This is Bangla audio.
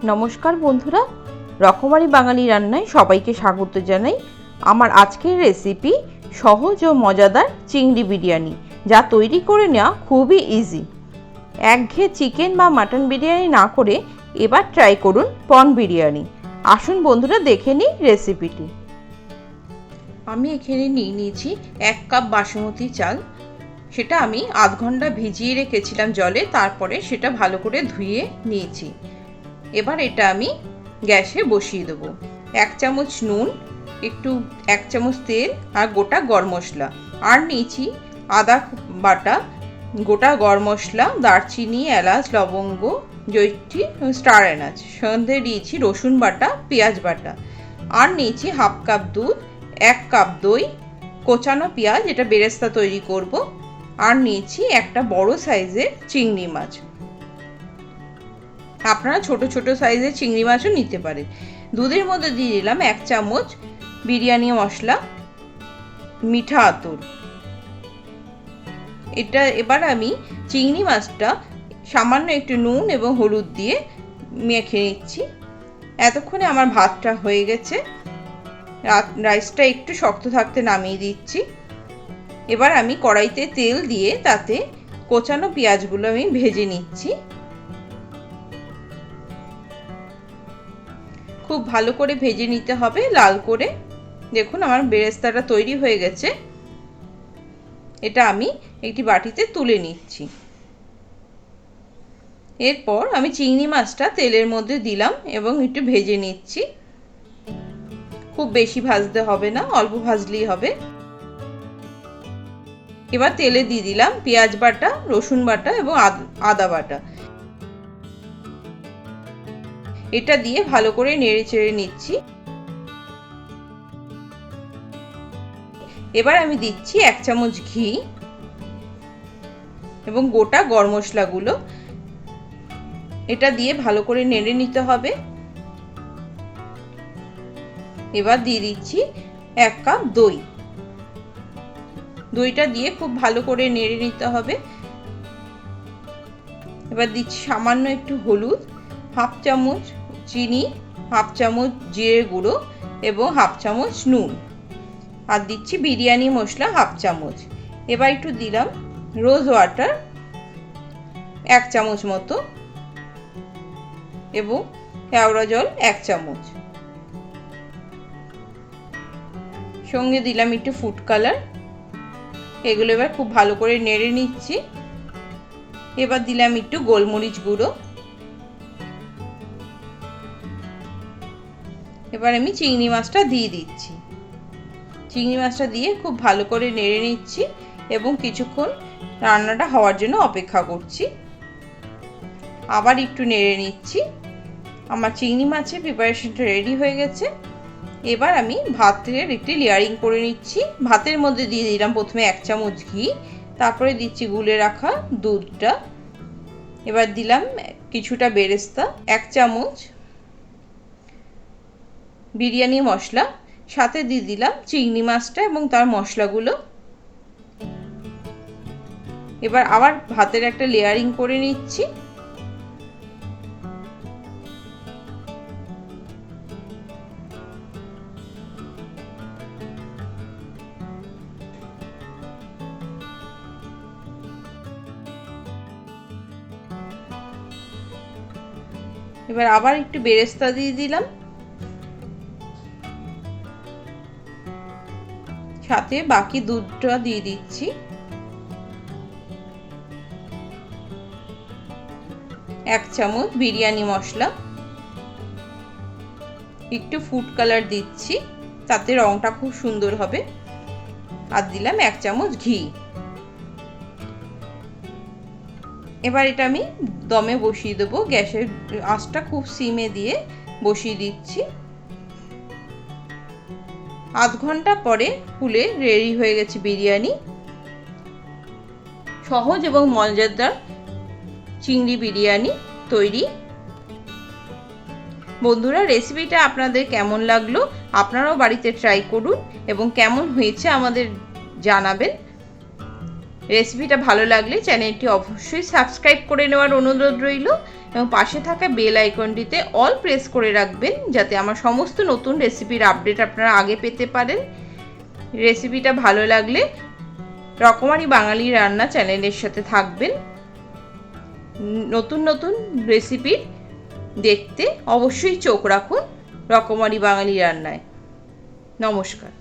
নমস্কার বন্ধুরা, রকমারি বাঙালি রান্নায় সবাইকে স্বাগত জানাই। আমার আজকের রেসিপি সহজ ও মজাদার চিংড়ি বিরিয়ানি, যা তৈরি করে নেওয়া খুবই ইজি। একঘেয়ে চিকেন বা মাটন বিরিয়ানি না করে এবার ট্রাই করুন প্রন বিরিয়ানি। আসুন বন্ধুরা দেখে নিই রেসিপিটি। আমি এখানে নিয়েছি 1 কাপ বাসমতি চাল। সেটা আমি আধ ঘন্টা ভিজিয়ে রেখেছিলাম জলে, তারপরে সেটা ভালো করে ধুয়ে নিয়েছি। এবার এটা আমি গ্যাসে বসিয়ে দেবো। 1 চামচ নুন, 1 চামচ তেল আর গোটা গরম মশলা, আর নিয়েছি আদা বাটা, গোটা গরম মশলা, দারচিনি, এলাচ, লবঙ্গ, জয়িত্রী, স্টার এলাচ। সন্ধে দিয়েছি রসুন বাটা, পেঁয়াজ বাটা, আর নিয়েছি 1/2 কাপ দুধ, 1 কাপ দই, কোচানো পেঁয়াজ, এটা বেরেস্তা তৈরি করব, আর নিয়েছি একটা বড় সাইজের চিংড়ি মাছ। আপনারা ছোট ছোট সাইজের চিংড়ি মাছও নিতে পারেন। দুধের মধ্যে দিয়ে দিলাম 1 চামচ বিরিয়ানি মশলা, মিঠা আতর। এটা এবার আমি চিংড়ি মাছটা সামান্য একটু নুন এবং হলুদ দিয়ে মেখে নিচ্ছি। এতক্ষণে আমার ভাতটা হয়ে গেছে। রাইসটা একটু শক্ত থাকতে নামিয়ে দিচ্ছি। এবার আমি কড়াইতে তেল দিয়ে তাতে কোচানো পেঁয়াজগুলো আমি ভেজে নিচ্ছি। খুব ভালো করে ভেজে নিতে হবে, লাল করে। দেখুন আমার বেরেস্তাটা তৈরি হয়ে গেছে। এটা আমি একটি বাটিতে তুলে নিচ্ছি। এরপর আমি চিংড়ি মাছটা তেলের মধ্যে দিলাম এবং একটু ভেজে নিচ্ছি। খুব বেশি ভাজতে হবে না, অল্প ভাজলেই হবে। এবার তেলে দিয়ে দিলাম পেঁয়াজ বাটা, রসুন বাটা এবং আদা বাটা। এটা দিয়ে ভালো করে নেড়ে চেড়ে নিচ্ছি। এবার আমি দিচ্ছি 1 চামচ ঘি এবং গোটা গরম মশলাগুলো। এটা দিয়ে ভালো করে নেড়ে নিতে হবে। এবার দিয়ে দিচ্ছি 1 কাপ দই। দইটা দিয়ে খুব ভালো করে নেড়ে নিতে হবে। এবার দিচ্ছি সামান্য একটু হলুদ, 1/2 চামচ চিনি, 1/2 চামচ জিরে গুঁড়ো এবং 1/2 চামচ নুন, আর দিচ্ছি বিরিয়ানি মশলা 1/2 চামচ। এবার একটু দিলাম রোজ ওয়াটার 1 চামচ মতো এবং কেওড়া জল 1 চামচ। সঙ্গে দিলাম একটু ফুড কালার। এগুলো এবার খুব ভালো করে নেড়ে নিচ্ছি। এবার দিলাম একটু গোলমরিচ গুঁড়ো। এবার আমি চিংড়ি মাছটা দিয়ে দিচ্ছি। চিংড়ি মাছটা দিয়ে খুব ভালো করে নেড়ে নিচ্ছি এবং কিছুক্ষণ রান্নাটা হওয়ার জন্য অপেক্ষা করছি। আবার একটু নেড়ে নিচ্ছি। আমার চিংড়ি মাছের প্রিপারেশনটা রেডি হয়ে গেছে। এবার আমি ভাতের একটি লেয়ারিং করে নিচ্ছি। ভাতের মধ্যে দিয়ে দিলাম প্রথমে 1 চামচ ঘি, তারপরে দিচ্ছি গুলে রাখা দুধটা। এবার দিলাম কিছুটা বেরেস্তা, 1 চামচ বিরিয়ানি মশলা, সাথে দিয়ে দিলাম চিংড়ি মাছটা এবং তার মশলাগুলো। এবার আবার ভাতের একটা লেয়ারিং করে নিচ্ছি। এবার আবার একটু বেরেস্তা দিয়ে দিলাম, সাথে বাকি দুধটা দিয়ে দিচ্ছি। 1 চামচ বিরিয়ানি মশলা, একটু ফুড কালার দিচ্ছি, তাতে রংটা খুব সুন্দর হবে, আর দিলাম 1 চামচ ঘি। এবার এটা আমি দমে বসিয়ে দেবো। গ্যাসের আঁচটা খুব সিমে দিয়ে বসিয়ে দিচ্ছি। আধ ঘন্টা পরে ফুলে রেডি হয়ে গেছে বিরিয়ানি। সহজ এবং মজাদার চিংড়ি বিরিয়ানি তৈরি। বন্ধুরা, রেসিপিটা আপনাদের কেমন লাগলো আপনারাও বাড়িতে ট্রাই করুন এবং কেমন হয়েছে আমাদের জানাবেন। রেসিপিটা ভালো লাগলে চ্যানেলটি অবশ্যই সাবস্ক্রাইব করে নেওয়ার অনুরোধ রইল এবং পাশে থাকা বেল আইকনটিতে অল প্রেস করে রাখবেন, যাতে আমার সমস্ত নতুন রেসিপির আপডেট আপনারা আগে পেতে পারেন। রেসিপিটা ভালো লাগলে রকমারি বাঙালি রান্না চ্যানেলের সাথে থাকবেন। নতুন নতুন রেসিপি দেখতে অবশ্যই চোখ রাখুন রকমারি বাঙালি রান্নায়। নমস্কার।